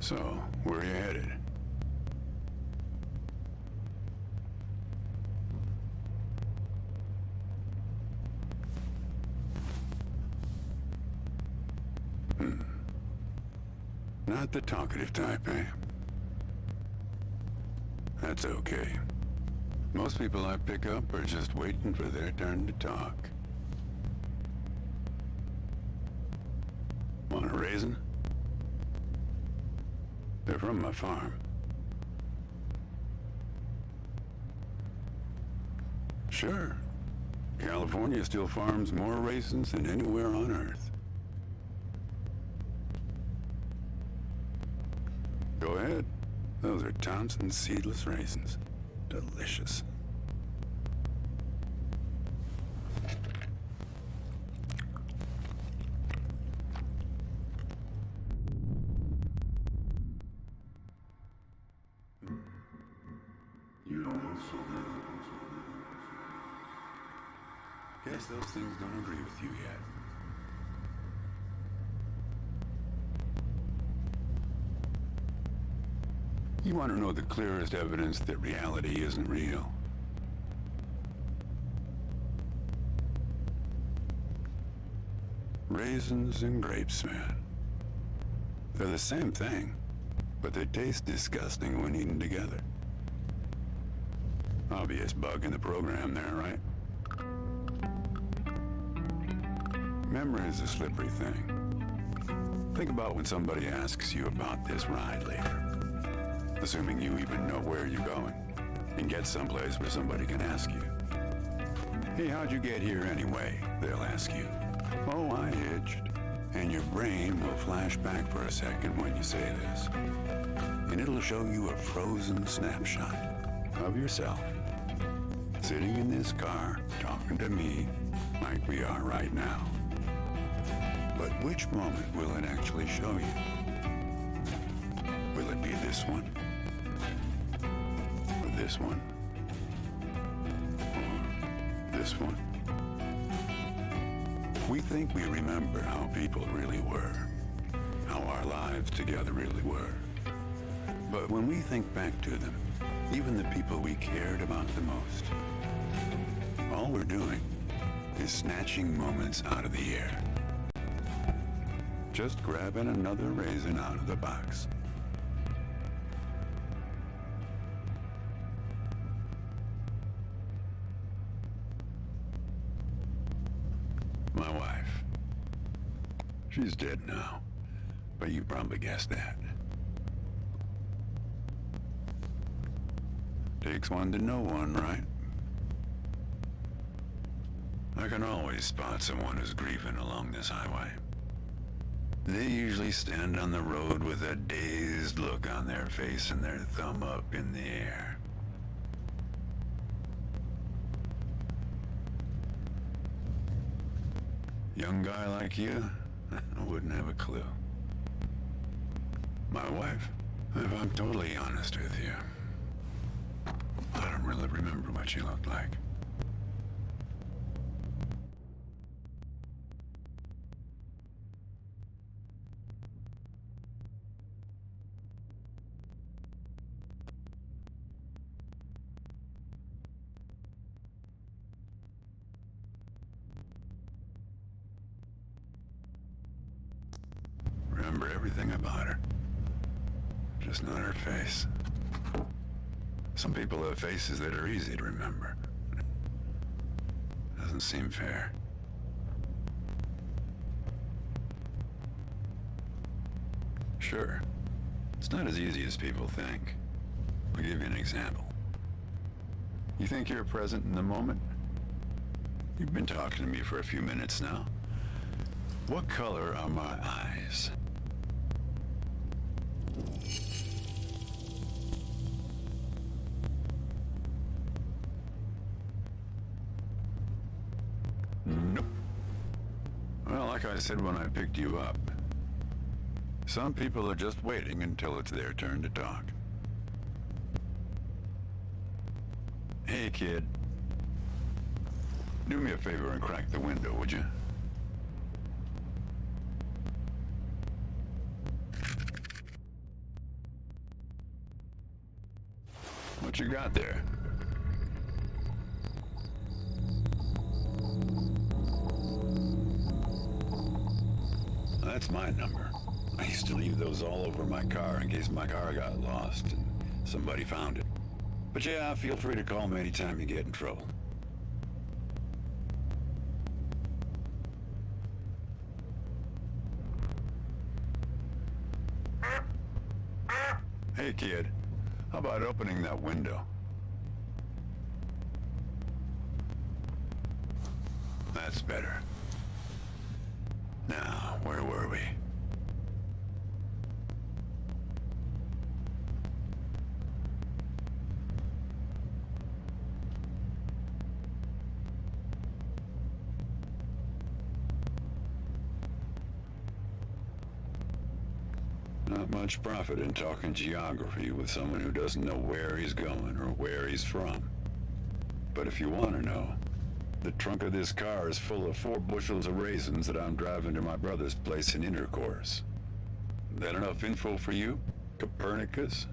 So, where are you headed? Not the talkative type, eh? That's okay. Most people I pick up are just waiting for their turn to talk. Want a raisin? They're from my farm. Sure. California still farms more raisins than anywhere on Earth. Go ahead. Those are Thompson seedless raisins. Delicious. You don't look so good. Guess those things don't agree with you yet. You want to know the clearest evidence that reality isn't real? Raisins and grapes, man. They're the same thing, but they taste disgusting when eaten together. Obvious bug in the program there, right? Memory is a slippery thing. Think about when somebody asks you about this ride later. Assuming you even know where you're going, and get someplace where somebody can ask you. Hey, how'd you get here anyway? They'll ask you. Oh, I hitched. And your brain will flash back for a second when you say this. And it'll show you a frozen snapshot of yourself, sitting in this car, talking to me, like we are right now. But which moment will it actually show you? Will it be this one? Or this one? Or this one? We think we remember how people really were, how our lives together really were. But when we think back to them, even the people we cared about the most, all we're doing is snatching moments out of the air. Just grabbing another raisin out of the box. My wife. She's dead now, but you probably guessed that. Takes one to know one, right? I can always spot someone who's grieving along this highway. They usually stand on the road with a dazed look on their face and their thumb up in the air. Young guy like you, I wouldn't have a clue. My wife, if I'm totally honest with you, I don't really remember what she looked like. Remember everything about her, just not her face. Some people have faces that are easy to remember. Doesn't seem fair. Sure, it's not as easy as people think. I'll give you an example. You think you're present in the moment? You've been talking to me for a few minutes now. What color are my eyes? Nope. Well, like I said when I picked you up, some people are just waiting until it's their turn to talk. Hey, kid. Do me a favor and crack the window, would you? What you got there? That's my number. I used to leave those all over my car in case my car got lost and somebody found it. But yeah, feel free to call me anytime you get in trouble. Hey kid, how about opening that window? That's better. Now, where were we? Not much profit in talking geography with someone who doesn't know where he's going or where he's from. But if you want to know, the trunk of this car is full of 4 bushels of raisins that I'm driving to my brother's place in Intercourse. That enough info for you, Copernicus?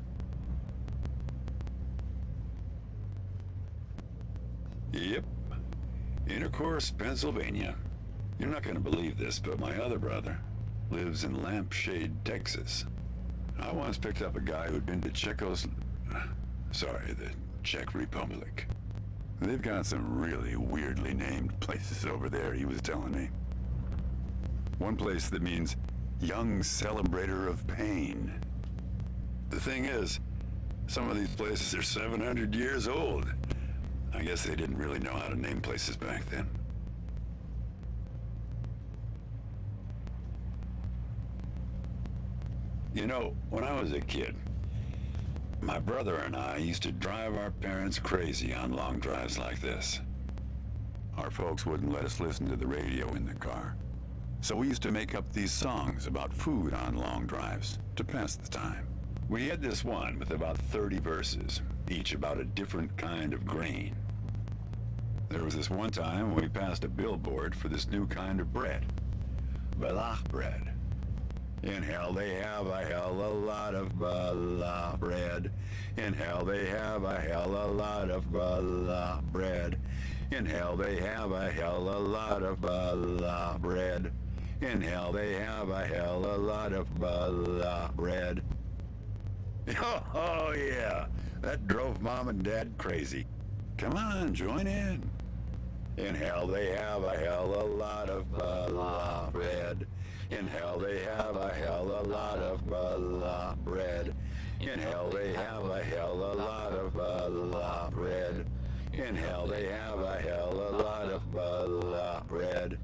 Yep. Intercourse, Pennsylvania. You're not going to believe this, but my other brother lives in Lampshade, Texas. I once picked up a guy who'd been to the Czech Republic. They've got some really weirdly named places over there, he was telling me. One place that means young celebrator of pain. The thing is, some of these places are 700 years old. I guess they didn't really know how to name places back then. You know, when I was a kid, my brother and I used to drive our parents crazy on long drives like this. Our folks wouldn't let us listen to the radio in the car. So we used to make up these songs about food on long drives to pass the time. We had this one with about 30 verses, each about a different kind of grain. There was this one time when we passed a billboard for this new kind of bread, Balach bread. In hell they have a hell a lot of bala bread. In hell they have a hell a lot of bala bread. In hell they have a hell a lot of bala bread. In hell they have a hell a lot of bala bread. Oh yeah, that drove Mom and Dad crazy. Come on, join in. In hell they have a hell a lot of bala bread. In hell they have a hell a lot of bala bread. In hell they have a hell a lot of bala bread. In hell they have a hell a lot of bala bread.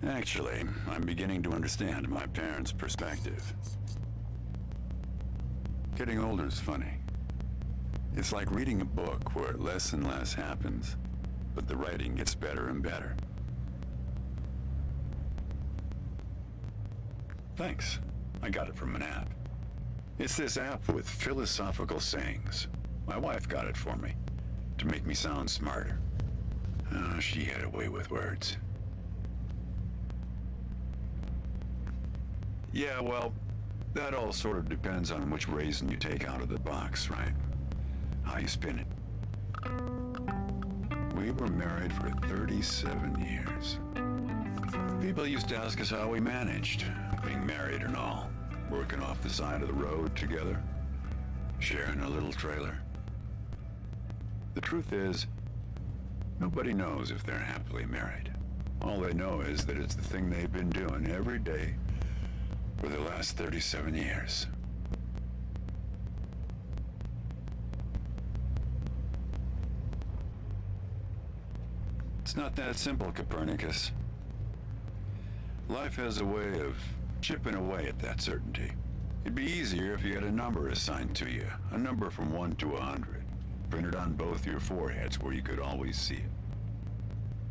Actually, I'm beginning to understand my parents' perspective. Getting older is funny. It's like reading a book where less and less happens, but the writing gets better and better. Thanks. I got it from an app. It's this app with philosophical sayings. My wife got it for me, to make me sound smarter. Oh, she had a way with words. Yeah, well, that all sort of depends on which raisin you take out of the box, right? How you spin it. We were married for 37 years. People used to ask us how we managed, being married and all, working off the side of the road together, sharing a little trailer. The truth is, nobody knows if they're happily married. All they know is that it's the thing they've been doing every day for the last 37 years. It's not that simple, Copernicus. Life has a way of chipping away at that certainty. It'd be easier if you had a number assigned to you, a number from 1 to 100, printed on both your foreheads where you could always see it.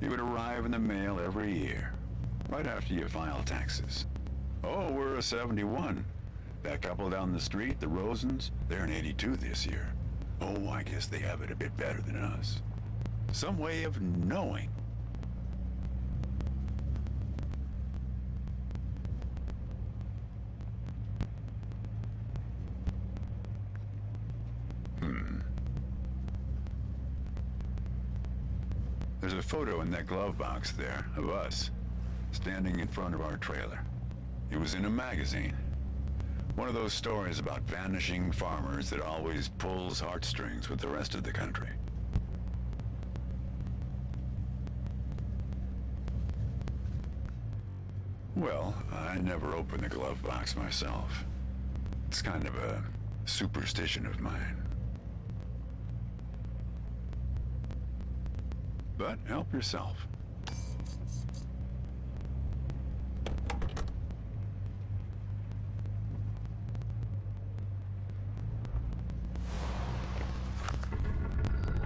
It would arrive in the mail every year, right after you file taxes. Oh, we're a 71. That couple down the street, the Rosens, they're an 82 this year. Oh, I guess they have it a bit better than us. Some way of knowing. There's a photo in that glove box there of us, standing in front of our trailer. It was in a magazine. One of those stories about vanishing farmers that always pulls heartstrings with the rest of the country. Well, I never opened the glove box myself. It's kind of a superstition of mine. But help yourself.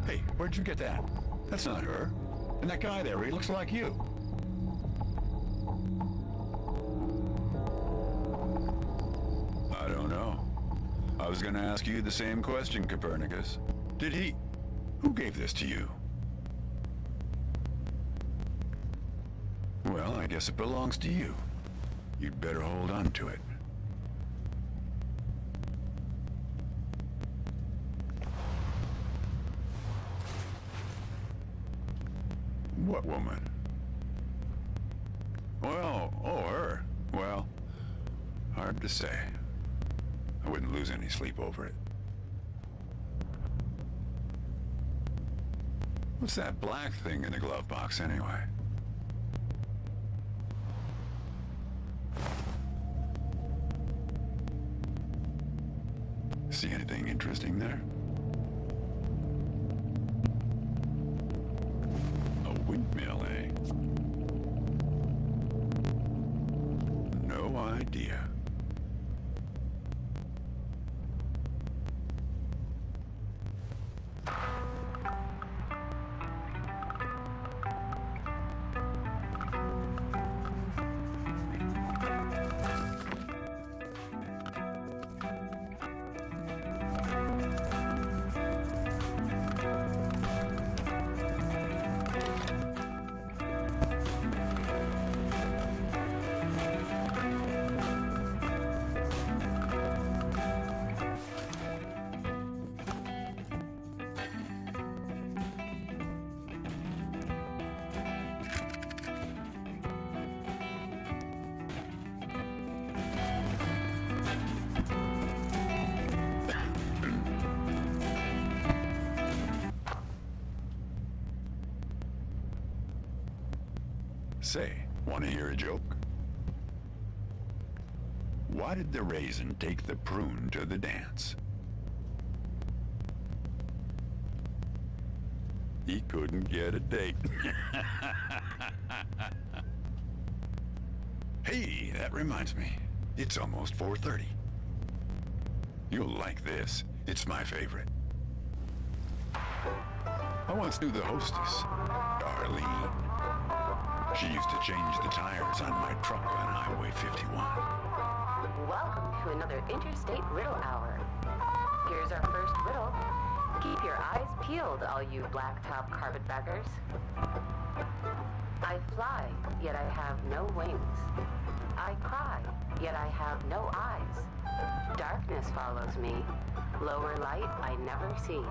Hey, where'd you get that? That's not her. And that guy there, he looks like you. I don't know. I was gonna ask you the same question, Copernicus. Did he... Who gave this to you? Well, I guess it belongs to you. You'd better hold on to it. What woman? Well, oh, her. Well, hard to say. I wouldn't lose any sleep over it. What's that black thing in the glove box anyway? See anything interesting there? A windmill, eh? No idea. Say, want to hear a joke? Why did the raisin take the prune to the dance? He couldn't get a date. Hey, that reminds me. It's almost 4:30. You'll like this. It's my favorite. I once knew the hostess, Darlene. She used to change the tires on my truck on Highway 51. Welcome to another Interstate Riddle Hour. Here's our first riddle. Keep your eyes peeled, all you blacktop carpetbaggers. I fly, yet I have no wings. I cry, yet I have no eyes. Darkness follows me. Lower light I never see.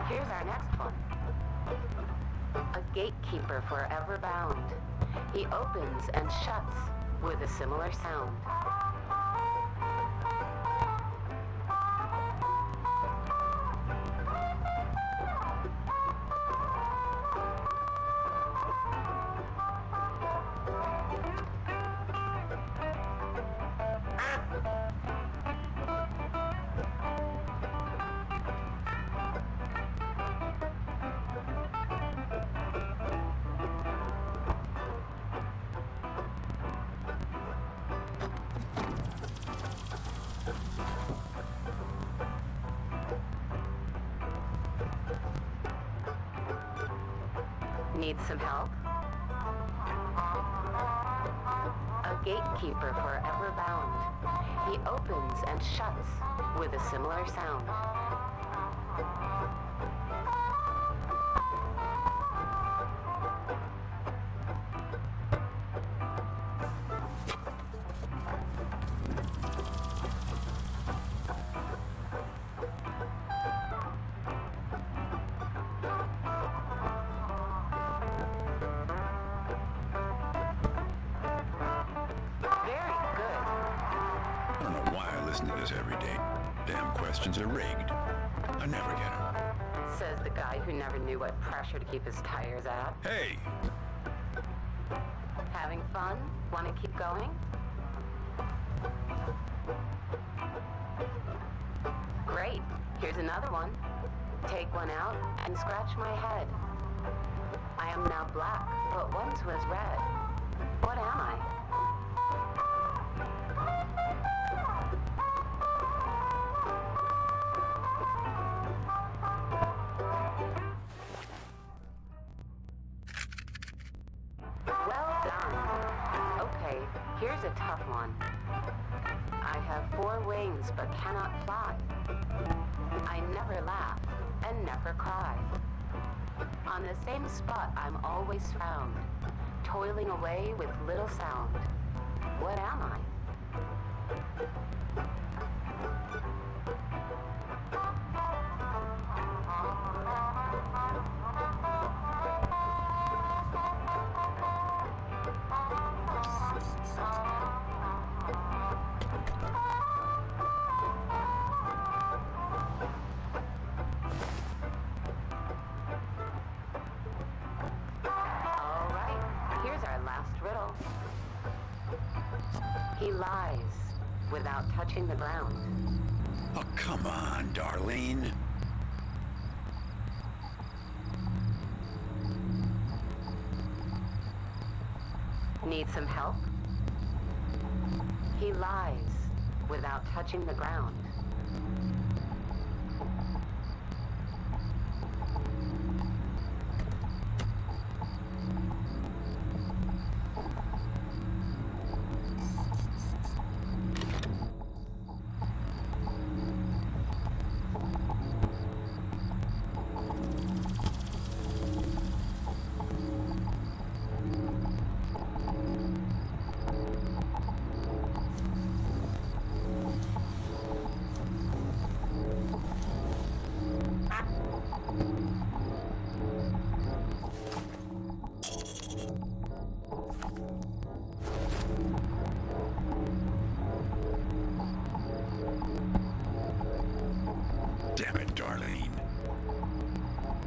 Here's our next one. A gatekeeper forever bound. He opens and shuts with a similar sound. Need some help? A gatekeeper forever bound. He opens and shuts with a similar sound. Every day. Damn questions are rigged. I never get them. Says the guy who never knew what pressure to keep his tires at. Hey! Having fun? Want to keep going? Great. Here's another one. Take one out and scratch my head. I am now black, but once was red. What am I? Here's a tough one. I have 4 wings but cannot fly. I never laugh and never cry. On the same spot I'm always found, toiling away with little sound. What am I? He lies without touching the ground. Oh, come on, Darlene. Need some help? He lies without touching the ground.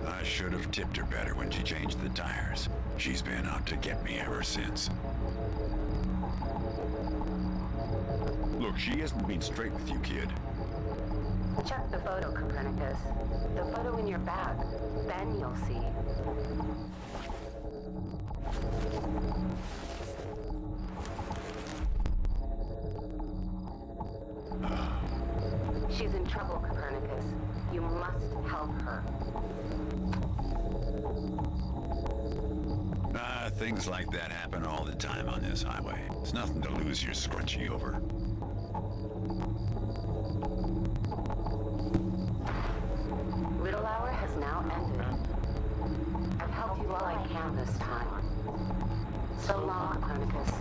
I should have tipped her better when she changed the tires. She's been out to get me ever since. Look, she hasn't been straight with you, kid. Check the photo, Copernicus. The photo in your bag. Then you'll see. She's in trouble, Copernicus. You must help her. Things like that happen all the time on this highway. It's nothing to lose your scrunchie over. Little hour has now ended. I've helped you all I can this time. So long, Copernicus.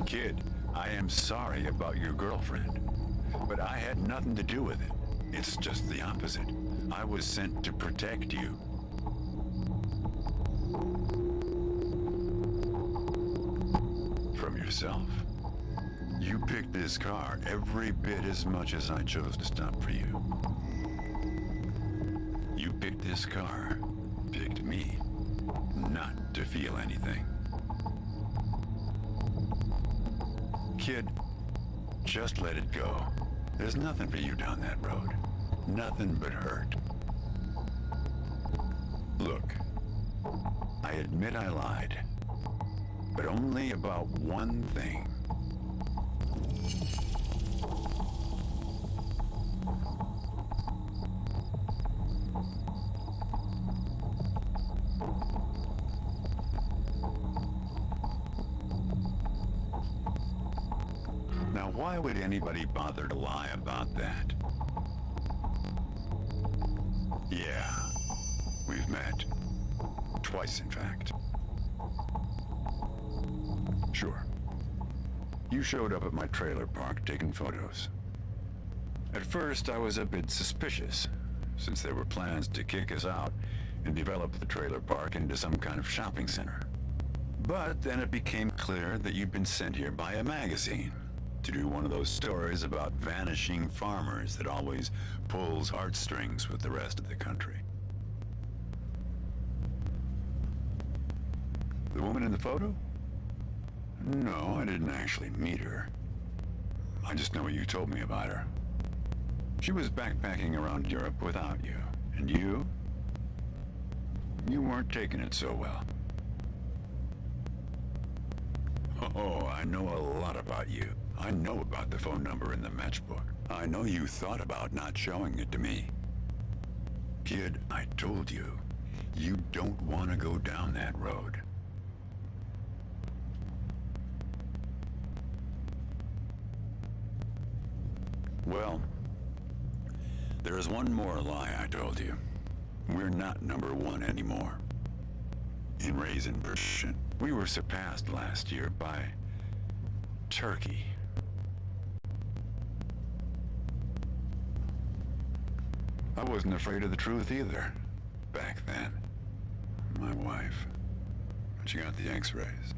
Kid, I am sorry about your girlfriend, but I had nothing to do with it. It's just the opposite. I was sent to protect you. From yourself. You picked this car every bit as much as I chose to stop for you. You picked this car, picked me, not to feel anything. Kid, just let it go. There's nothing for you down that road. Nothing but hurt. Look, I admit I lied, but only about one thing. Why would anybody bother to lie about that? Yeah, we've met. Twice, in fact. Sure. You showed up at my trailer park taking photos. At first, I was a bit suspicious, since there were plans to kick us out and develop the trailer park into some kind of shopping center. But then it became clear that you'd been sent here by a magazine to do one of those stories about vanishing farmers that always pulls heartstrings with the rest of the country. The woman in the photo? No, I didn't actually meet her. I just know what you told me about her. She was backpacking around Europe without you. And you? You weren't taking it so well. Oh, I know a lot about you. I know about the phone number in the matchbook. I know you thought about not showing it to me. Kid, I told you, you don't want to go down that road. Well, there is one more lie I told you. We're not number one anymore. In raisin version, we were surpassed last year by Turkey. I wasn't afraid of the truth either, back then. My wife, when she got the x-rays,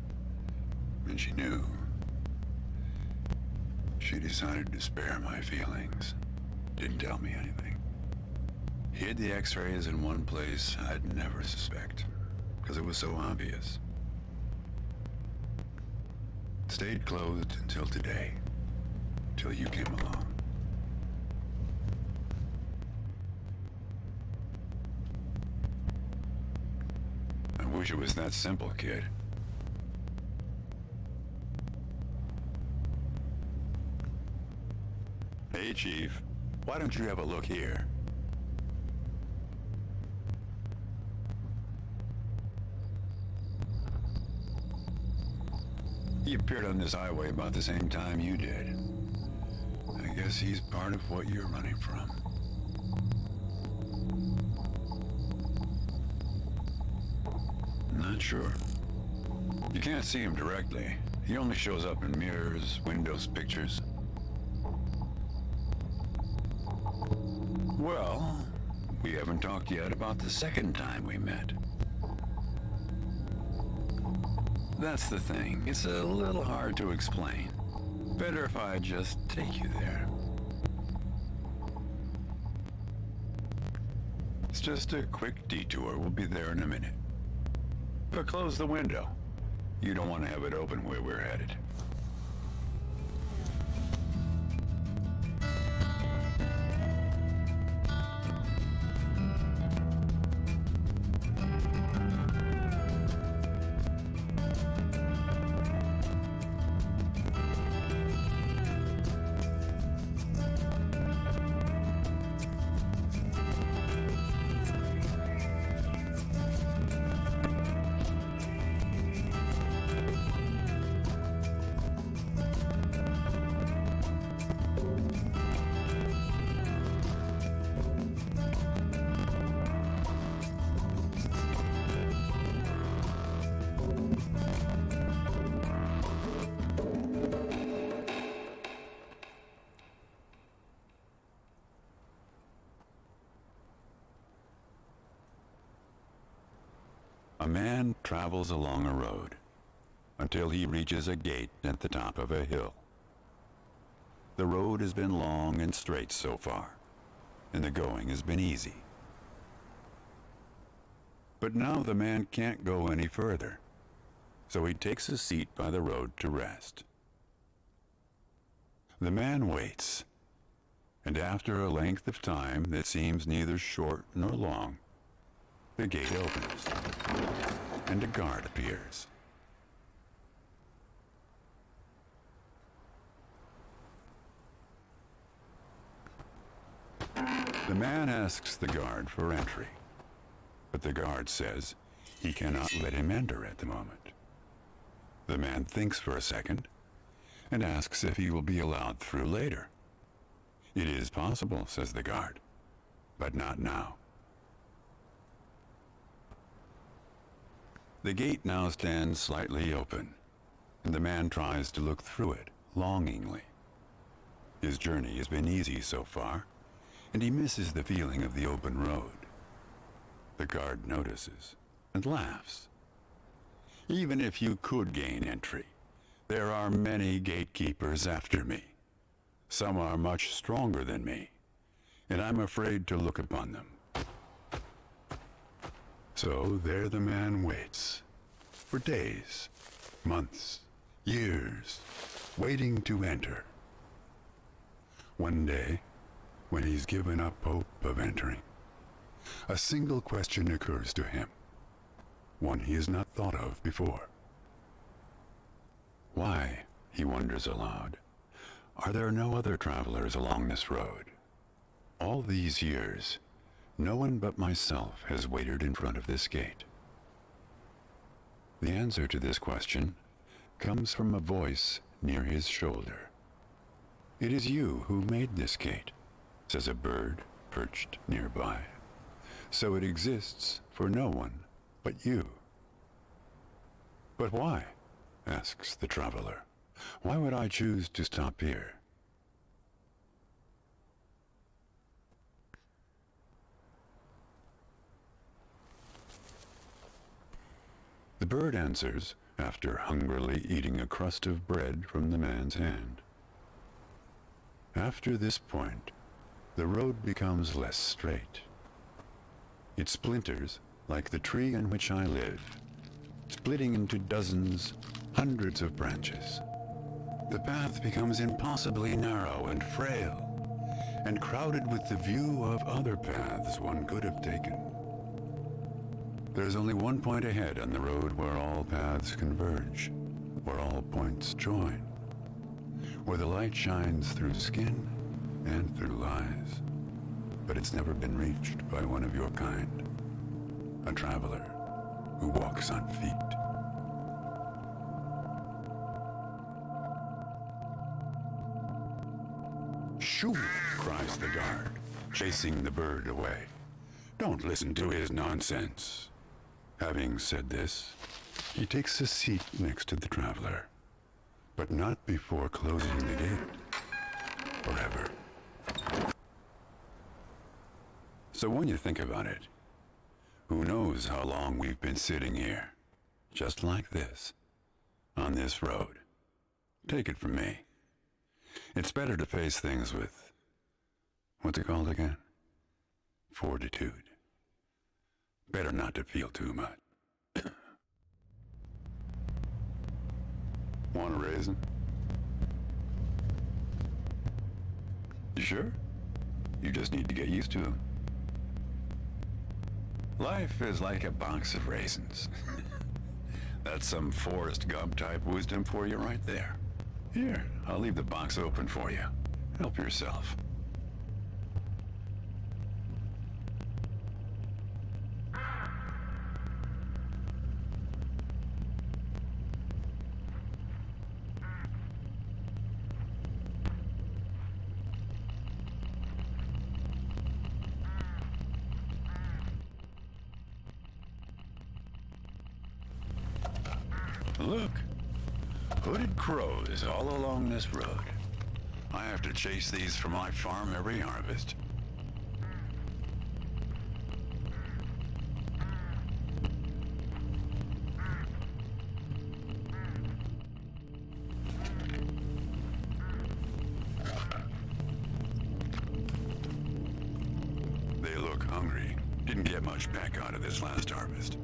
and she knew, she decided to spare my feelings. Didn't tell me anything. Hid the x-rays in one place I'd never suspect, because it was so obvious. Stayed closed until today, till you came along. I wish it was that simple, kid. Hey, Chief. Why don't you have a look here? He appeared on this highway about the same time you did. I guess he's part of what you're running from. Not sure. You can't see him directly. He only shows up in mirrors, windows, pictures. Well, we haven't talked yet about the second time we met. That's the thing. It's a little hard to explain. Better if I just take you there. It's just a quick detour. We'll be there in a minute. But close the window. You don't want to have it open where we're headed. A man travels along a road until he reaches a gate at the top of a hill. The road has been long and straight so far, and the going has been easy. But now the man can't go any further, so he takes a seat by the road to rest. The man waits, and after a length of time that seems neither short nor long, the gate opens, and a guard appears. The man asks the guard for entry, but the guard says he cannot let him enter at the moment. The man thinks for a second, and asks if he will be allowed through later. It is possible, says the guard, but not now. The gate now stands slightly open, and the man tries to look through it longingly. His journey has been easy so far, and he misses the feeling of the open road. The guard notices and laughs. Even if you could gain entry, there are many gatekeepers after me. Some are much stronger than me, and I'm afraid to look upon them. So there the man waits, for days, months, years, waiting to enter. One day, when he's given up hope of entering, a single question occurs to him, one he has not thought of before. Why, he wonders aloud, are there no other travelers along this road? All these years, no one but myself has waited in front of this gate. The answer to this question comes from a voice near his shoulder. It is you who made this gate, says a bird perched nearby. So it exists for no one but you. But why? Asks the traveler. Why would I choose to stop here? The bird answers after hungrily eating a crust of bread from the man's hand. After this point, the road becomes less straight. It splinters like the tree in which I live, splitting into dozens, hundreds of branches. The path becomes impossibly narrow and frail, and crowded with the view of other paths one could have taken. There's only one point ahead on the road where all paths converge, where all points join, where the light shines through skin and through lies. But it's never been reached by one of your kind, a traveler who walks on feet. Shoo! Cries the guard, chasing the bird away. Don't listen to his nonsense. Having said this, he takes a seat next to the traveler, but not before closing the gate. Forever. So when you think about it, who knows how long we've been sitting here, just like this, on this road. Take it from me. It's better to face things with, what's it called again? Fortitude. Better not to feel too much. Want a raisin? You sure? You just need to get used to them. Life is like a box of raisins. That's some Forrest Gump type wisdom for you right there. Here, I'll leave the box open for you. Help yourself. Look, hooded crows all along this road. I have to chase these from my farm every harvest. They look hungry. Didn't get much back out of this last harvest.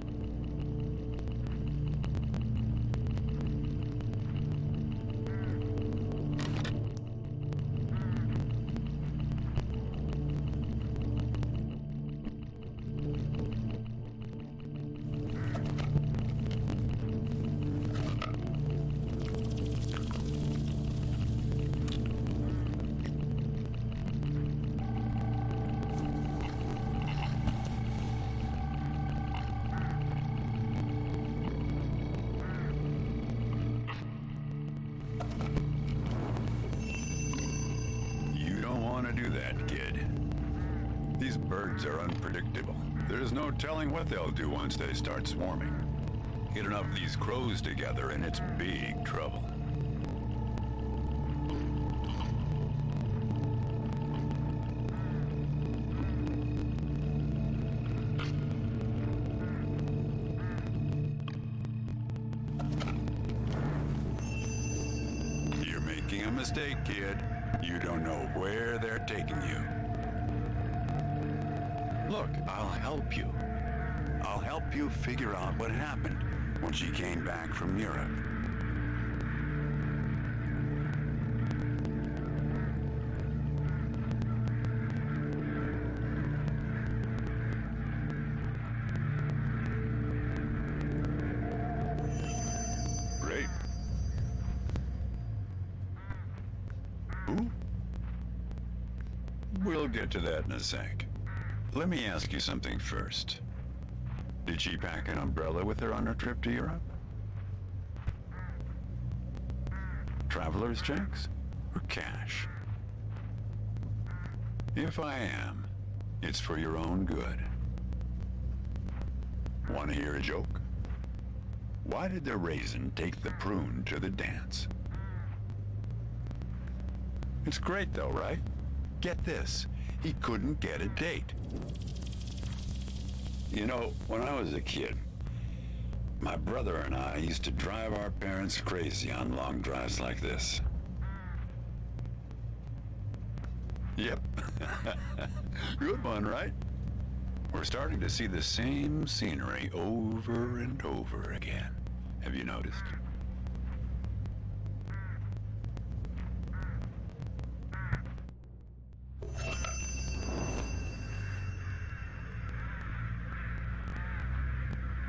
These birds are unpredictable. There's no telling what they'll do once they start swarming. Get enough of these crows together and it's big trouble. You're making a mistake, kid. You don't know where they're taking you. Look, I'll help you. I'll help you figure out what happened when she came back from Europe. Great. Who? We'll get to that in a sec. Let me ask you something first. Did she pack an umbrella with her on her trip to Europe? Traveler's checks or cash? If I am, it's for your own good. Want to hear a joke? Why did the raisin take the prune to the dance? It's great though, right? Get this, he couldn't get a date. You know, when I was a kid, my brother and I used to drive our parents crazy on long drives like this. Yep. Good one, right? We're starting to see the same scenery over and over again. Have you noticed?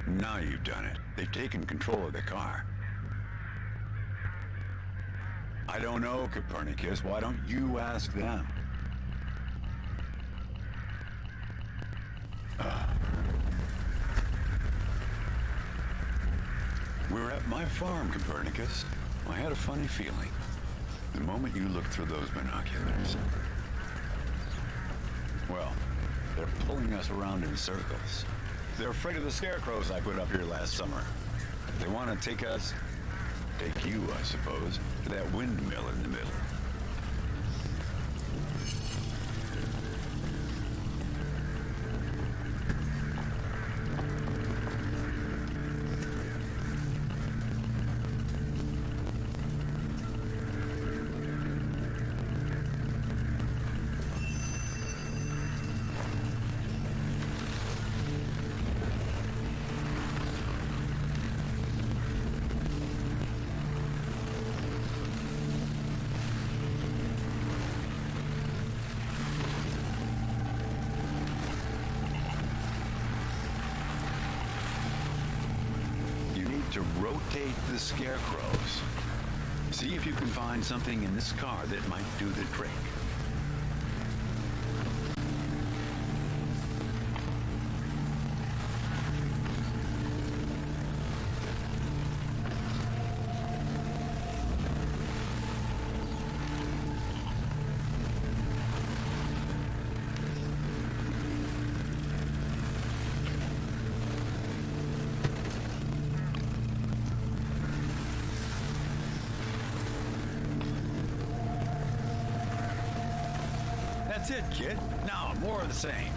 Now you've done it. They've taken control of the car. I don't know, Copernicus. Why don't you ask them? We're at my farm, Copernicus. I had a funny feeling the moment you looked through those binoculars. Well, they're pulling us around in circles. They're afraid of the scarecrows I put up here last summer. They want to take you, I suppose, to that windmill in the middle. To rotate the scarecrows. See if you can find something in this car that might do the trick. That's it, kid. Now, more of the same.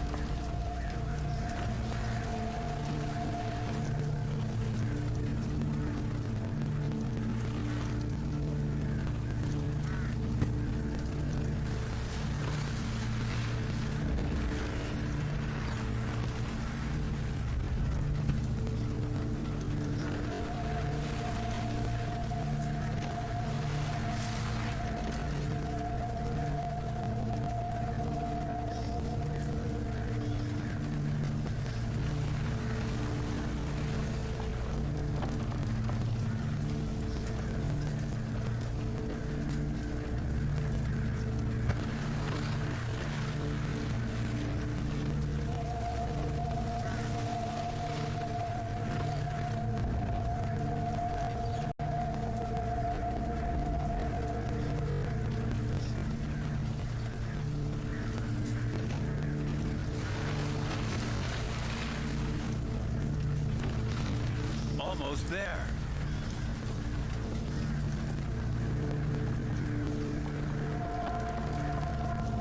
almost there.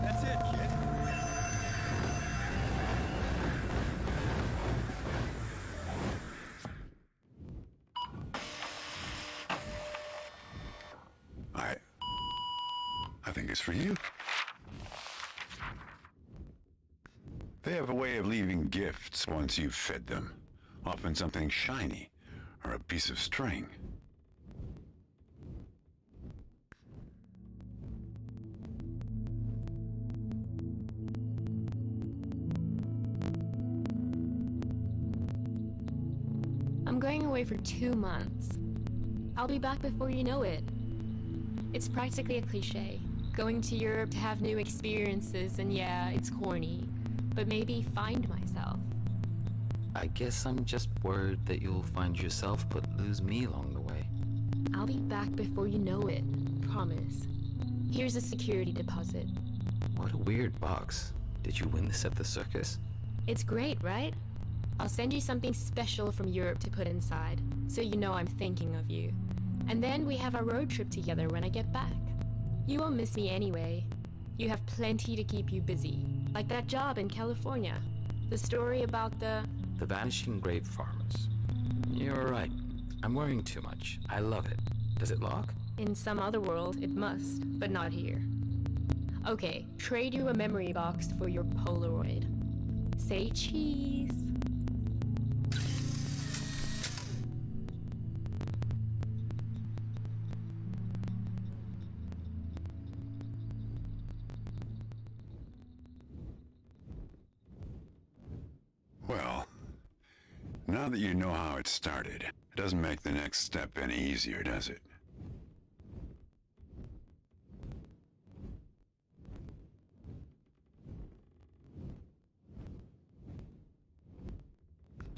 That's it, kid. I think it's for you. They have a way of leaving gifts once you've fed them. Often something shiny, or a piece of string. I'm going away for 2 months. I'll be back before you know it. It's practically a cliche. Going to Europe to have new experiences, and yeah, it's corny. But maybe find myself. I guess I'm just worried that you'll find yourself but lose me along the way. I'll be back before you know it. Promise. Here's a security deposit. What a weird box. Did you win this at the circus? It's great, right? I'll send you something special from Europe to put inside, so you know I'm thinking of you. And then we have a road trip together when I get back. You won't miss me anyway. You have plenty to keep you busy. Like that job in California. The story about the vanishing grape farmers. You're right. I'm worrying too much. I love it. Does it lock? In some other world, it must, but not here. Okay, trade you a memory box for your Polaroid. Say cheese. Well, now that you know how it started, it doesn't make the next step any easier, does it?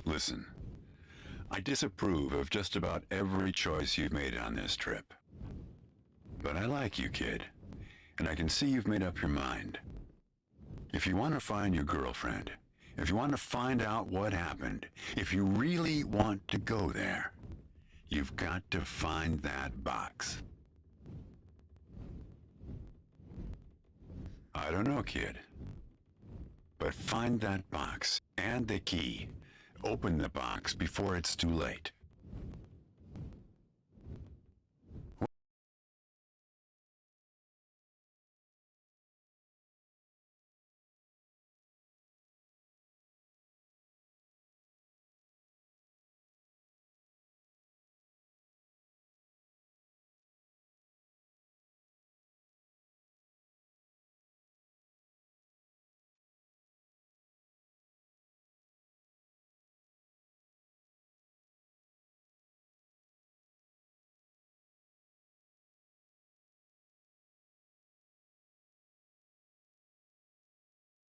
Listen, I disapprove of just about every choice you've made on this trip. But I like you, kid, and I can see you've made up your mind. If you want to find your girlfriend, if you want to find out what happened, if you really want to go there, you've got to find that box. I don't know, kid. But find that box and the key. Open the box before it's too late.